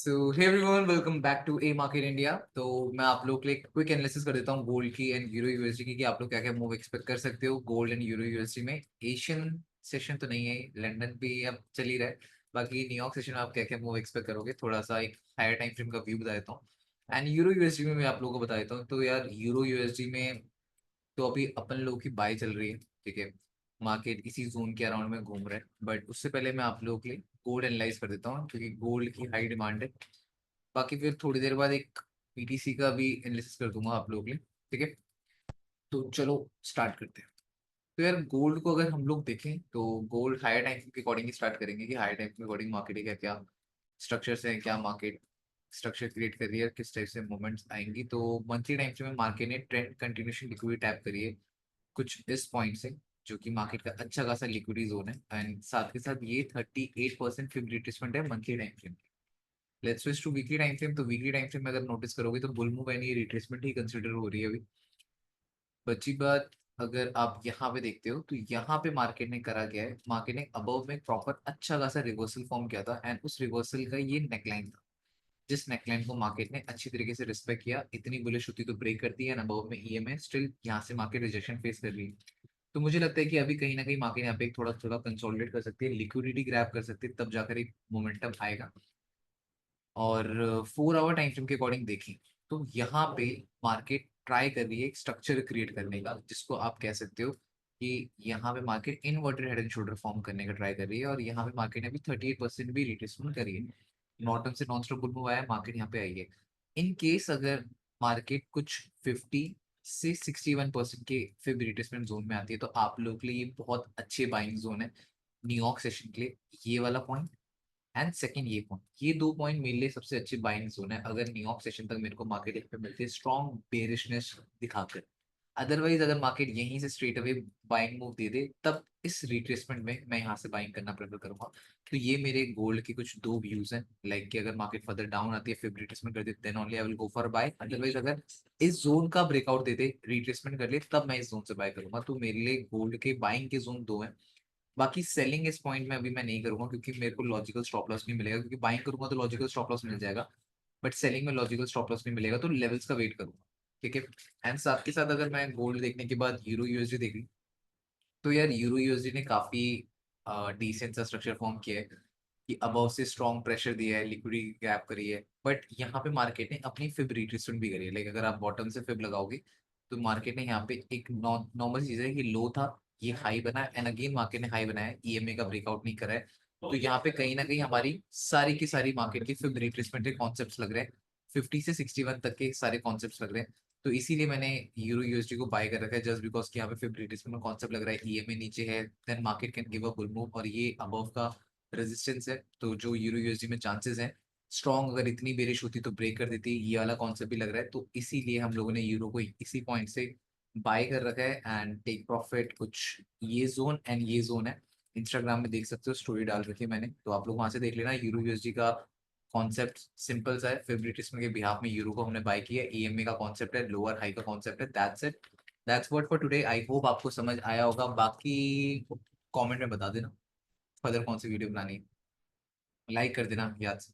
So hey everyone, welcome back to a market India. तो मैं आप लोग के लिए क्विक एनालिसिस कर देता हूँ गोल्ड की एंड यूरो यूएसडी की, कि आप लोग क्या क्या मूव एक्सपेक्ट कर सकते हो गोल्ड एंड यूरो यूएसडी में। एशियन सेशन तो नहीं है, लंदन भी अब चल ही रहा है। बाकी न्यूयॉर्क सेशन में आप क्या क्या मूव एक्सपेक्ट करोगे, थोड़ा सा एक हायर टाइम फ्रेम का व्यू बता देता हूँ। एंड यूरो यूएसडी में मैं आप लोगों को बता देता हूँ। तो यार यूरो यूएसडी में तो अभी अपन लोगों की बाई चल रही है, ठीक है। मार्केट इसी जोन के अराउंड में घूम रहा है, बट उससे पहले मैं आप लोगों के लिए गोल्ड एनालाइज कर देता हूँ, क्योंकि गोल्ड की हाई डिमांड है। बाकी फिर थोड़ी देर बाद एक पीटीसी का भी एनालिसिस कर दूंगा आप लोगों के लिए, ठीक है। तो चलो स्टार्ट करते हैं। तो यार गोल्ड को अगर हम लोग देखें तो गोल्ड हायर टाइम के अकॉर्डिंग ही स्टार्ट करेंगे कि हायर टाइम के अकॉर्डिंग मार्केट क्या क्या स्ट्रक्चर्स हैं, क्या मार्केट स्ट्रक्चर क्रिएट कर रही है, किस टाइप से मूवमेंट्स आएंगी। तो मंथली टाइम फ्रेम में मार्केट ने ट्रेंड कंटिन्यूशन लिक्विडिटी टैप करी है कुछ इस पॉइंट से, जो कि मार्केट का अच्छा खासा लिक्विडिटी जोन है। एंड साथ के साथ ये 38% फिब रिट्रेसमेंट है monthly time frame. Let's switch to weekly time frame. तो वीकली टाइम फ्रेम में अगर नोटिस करोगे तो बुल मूव यानी रिट्रेसमेंट ही कंसिडर हो रही है अभी। बची बात, अगर आप यहाँ पे देखते हो तो यहाँ पे मार्केट ने करा गया है, मार्केट ने अबव में प्रॉपर अच्छा खासा रिवर्सल फॉर्म किया था एंड उस रिवर्सल का ये नेकलाइन था, जिस नेकलाइन को मार्केट ने अच्छी तरीके से रिस्पेक्ट किया। इतनी बुलिश होती तो ब्रेक करती है, अबव में ईएमए स्टिल यहाँ से मार्केट रिजेक्शन फेस कर रही है। तो मुझे लगता है कि अभी कहीं ना कहीं मार्केट यहाँ पे एक थोड़ा थोड़ा कंसोलिडेट कर सकती है, लिक्विडिटी ग्रैब कर सकती है, तब जाकर एक मोमेंटम आएगा। और 4 आवर टाइम फ्रेम के अकॉर्डिंग देखें तो यहाँ पे मार्केट ट्राई कर रही है एक स्ट्रक्चर क्रिएट करने का, जिसको आप कह सकते हो कि यहाँ पे market inverted head and shoulder form करने का ट्राई कर रही है। और यहाँ पे मार्केट ने अभी 38% भी रिट्रेसमेंट करी है। नॉर्टन से नॉन स्टॉप बुल मूव आया, मार्केट यहाँ पे आई है। इन केस अगर मार्केट कुछ 50 से 61% के फिब रिट्रेसमेंट जोन में आती है, तो आप लोग के लिए ये बहुत अच्छे बाइंग जोन है न्यूयॉर्क सेशन के लिए। ये वाला पॉइंट एंड सेकंड ये पॉइंट, ये 2 पॉइंट मेरे लिए सबसे अच्छी बाइंग जोन है अगर न्यूयॉर्क सेशन तक मेरे को मार्केट पे मिलती है स्ट्रॉन्ग बेरिशनेस दिखाकर। अदरवाइज अगर मार्केट यहीं से स्ट्रेट अवे बाइंग मूव दे दे, तब इस रिट्रेसमेंट में मैं यहाँ से बाइंग करना प्रेफर करूंगा। तो ये मेरे गोल्ड के कुछ दो व्यूज हैं, लाइक कि अगर मार्केट फर्दर डाउन आती है फिर रिट्रेसमेंट कर दे, then only I will go for buy. Otherwise अगर इस जोन का ब्रेकआउट दे दे, रिट्रेसमेंट कर ले, तब मैं इस जोन से बाय करूंगा। तो मेरे लिए गोल्ड के बाइंग के जोन दो हैं। बाकी सेलिंग इस पॉइंट में अभी मैं नहीं करूंगा, क्योंकि मेरे को लॉजिकल स्टॉप लॉस नहीं मिलेगा, क्योंकि बाइंग करूंगा तो लॉजिकल स्टॉप लॉस मिल जाएगा, बट सेलिंग में लॉजिकल स्टॉप लॉस नहीं मिलेगा, तो लेवल्स का वेट करूंगा, ठीक है। एंड साथ के साथ अगर मैं गोल्ड देखने के बाद यूरो यूएसडी देखी, तो यार यूरो यूएसडी ने काफी डिसेंट सा स्ट्रक्चर फॉर्म किया है कि अबव से स्ट्रॉन्ग प्रेशर दिया है, लिक्विडिटी गैप करी है, बट यहाँ पे मार्केट ने अपनी फिब रिट्रेसमेंट भी करी है। लाइक अगर आप बॉटम से फिब लगाओगे तो मार्केट ने यहाँ पे एक नॉर्मल चीज है कि लो था, ये हाई बना एंड अगेन मार्केट ने हाई बनाया, ईएमए का ब्रेकआउट नहीं करा है। तो यहाँ पे कहीं ना कहीं हमारी सारी की सारी मार्केट की फिब रिट्रेसमेंट के कॉन्सेप्ट लग रहे हैं, 50 से 61 तक के सारे कॉन्सेप्ट लग रहे हैं। तो इसीलिए मैंने यूरो यूएसडी को बाय कर रखा है, जस्ट बिकॉज कि यहाँ पे फिब रिट्रेसमेंट में कॉन्सेप्ट लग रहा है, ईएमए नीचे है, then market can give a bull move, और ये अबव का रेजिस्टेंस है। तो जो यूरो यूएसडी में चांसेस हैं स्ट्रॉन्ग, अगर इतनी बेरिश होती तो ब्रेक कर देती, ये वाला कॉन्सेप्ट भी लग रहा है। तो इसीलिए हम लोगों ने यूरो को इसी पॉइंट से बाय कर रखा है एंड टेक प्रॉफिट कुछ ये जोन एंड ये जोन है। इंस्टाग्राम में देख सकते हो, स्टोरी डाल रखी है मैंने, तो आप लोग वहां से देख लेना। यूरो यूएसडी का कॉन्सेप्ट सिंपल सा है, फेवरेटिज्म के बिहाफ में यूरो को हमने बाय किया, ईएमए का कॉन्सेप्ट है, लोअर हाई का कॉन्सेप्ट है, that's it. That's what for today. I hope आपको समझ आया होगा। बाकी कमेंट में बता देना फर्दर कौन सी वीडियो बनानी है, लाइक कर देना याद से।